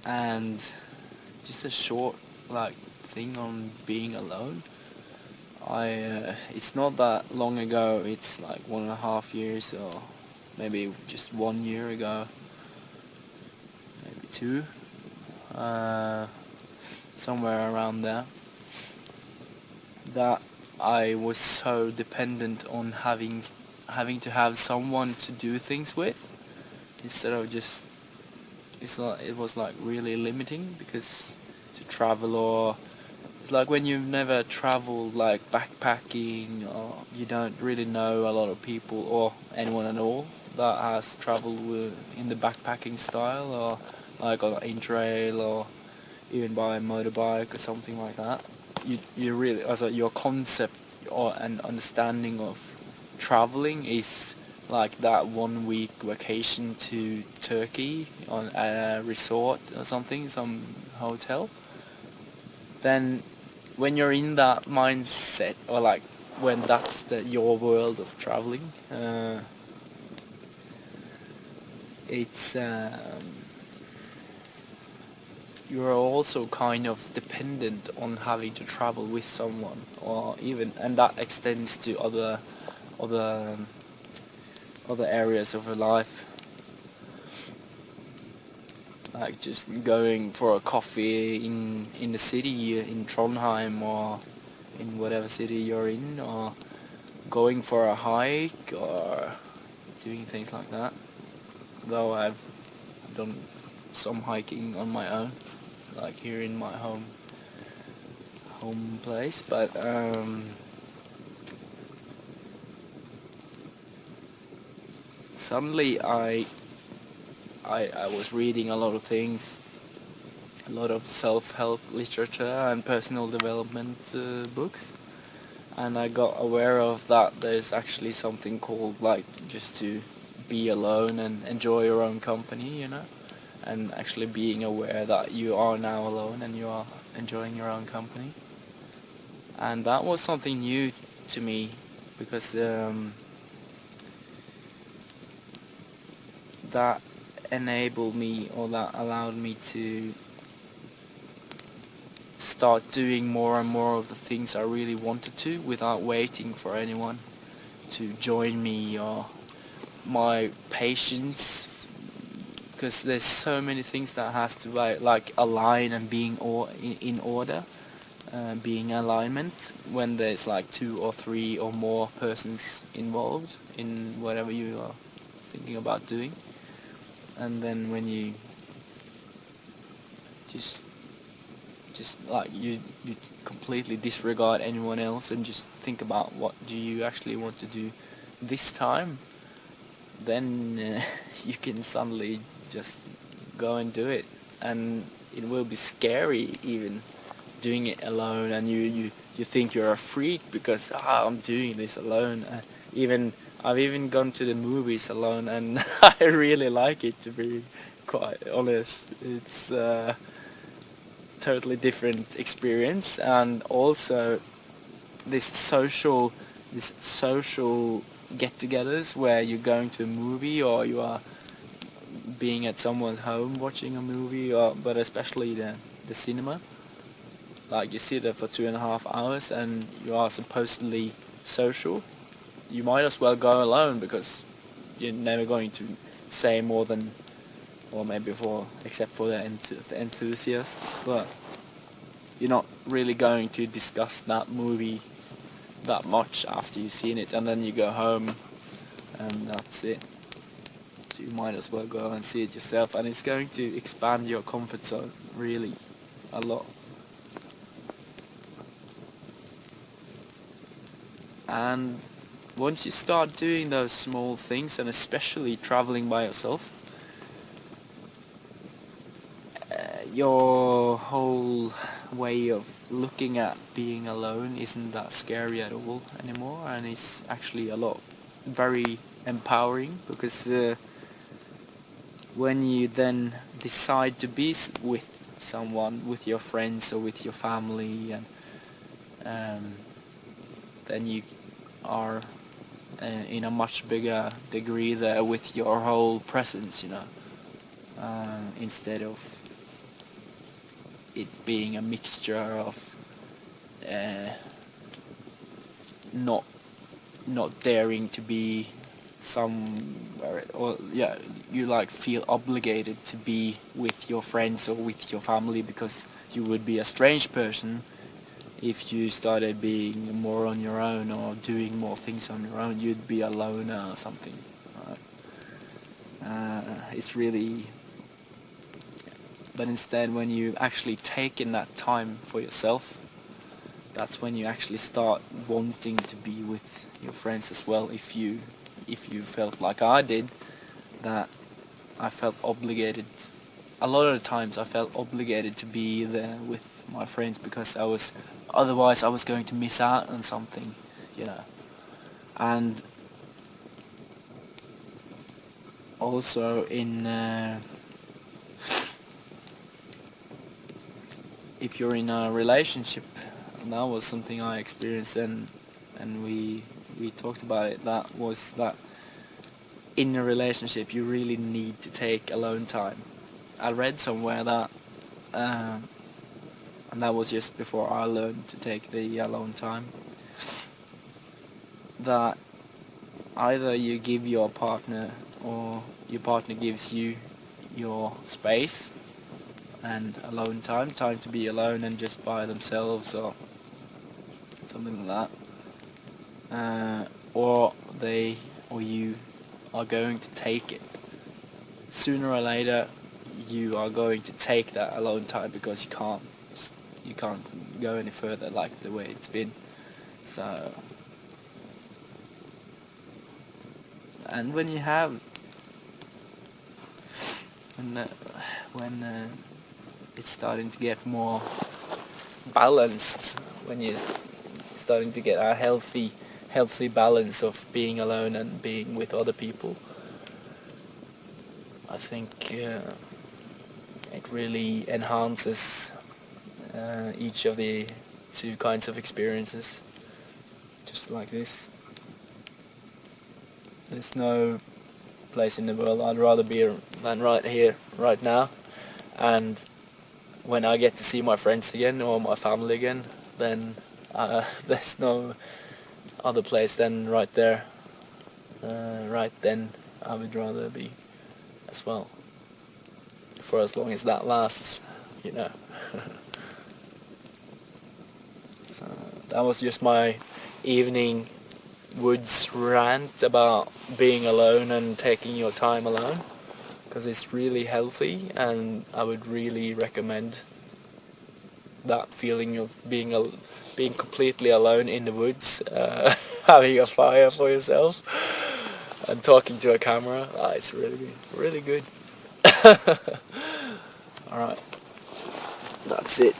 And just a short like thing on being alone. It's not that long ago. It's like 1.5 years, or maybe just 1 year ago, maybe two, uh, somewhere around there. That I was so dependent on having to have someone to do things with, instead of just it was like really limiting, because to travel, or it's like when you've never traveled like backpacking, or you don't really know a lot of people or anyone at all that has traveled in the backpacking style, or like on in-trail, or even by motorbike or something like that. You really, as your concept or an understanding of traveling is like that 1 week vacation to Turkey on a resort or something, some hotel. Then when you're in that mindset, or like when that's your world of traveling, it's you're also kind of dependent on having to travel with someone, or even, and that extends to other other areas of your life, like just going for a coffee in the city, in Trondheim, or in whatever city you're in, or going for a hike, or doing things like that. Though I've done some hiking on my own, like here in my home place, but suddenly I was reading a lot of things, a lot of self-help literature and personal development books, and I got aware of that there's actually something called like just to be alone and enjoy your own company, and actually being aware that you are now alone and you are enjoying your own company. And that was something new to me, because that enabled me, or that allowed me to start doing more and more of the things I really wanted to, without waiting for anyone to join me, or my patience, because there's so many things that has to like align and being in order, being alignment, when there's like 2 or 3 or more persons involved in whatever you are thinking about doing. And then when you just like you completely disregard anyone else and just think about what do you actually want to do this time, then you can suddenly just go and do it. And it will be scary even doing it alone, and you think you're a freak because I'm doing this alone. Even I've even gone to the movies alone, and I really like it, to be quite honest. It's totally different experience, and also this social get-togethers where you're going to a movie, or you are being at someone's home watching a movie, or but especially the cinema. Like you sit there for 2.5 hours and you are supposedly social. You might as well go alone, because you're never going to say more than, or maybe except for the enthusiasts, but you're not really going to discuss that movie that much after you've seen it, and then you go home and that's it. So you might as well go and see it yourself, and it's going to expand your comfort zone really a lot. And once you start doing those small things, and especially traveling by yourself, your whole way of looking at being alone isn't that scary at all anymore, and it's actually a lot very empowering, because when you then decide to be with someone, with your friends or with your family, and um, then you are in a much bigger degree there with your whole presence, instead of it being a mixture of not daring to be somewhere, or yeah, you like feel obligated to be with your friends or with your family, because you would be a strange person if you started being more on your own or doing more things on your own. You'd be a loner or something, right? It's really, but instead, when you actually take in that time for yourself, that's when you actually start wanting to be with your friends as well. If you felt like I did, that I felt obligated. A lot of the times I felt obligated to be there with my friends, because otherwise I was going to miss out on something, you know. And also if you're in a relationship, and that was something I experienced, and we talked about it, that was that in a relationship you really need to take alone time. I read somewhere that and that was just before I learned to take the alone time, that either you give your partner, or your partner gives you your space and alone time to be alone and just by themselves, or something like that, or you are going to take it. Sooner or later you are going to take that alone time, because you can't go any further like the way it's been. So, and when you have when it's starting to get more balanced, when you're starting to get a healthy balance of being alone and being with other people, I think it really enhances each of the two kinds of experiences, just like this. There's no place in the world I'd rather be than right here, right now. And when I get to see my friends again, or my family again, then there's no other place than right there. Right then I would rather be as well, for as long as that lasts, you know. So that was just my evening woods rant about being alone and taking your time alone, because it's really healthy, and I would really recommend that feeling of being completely alone in the woods, having a fire for yourself and talking to a camera. It's really good. Alright, that's it.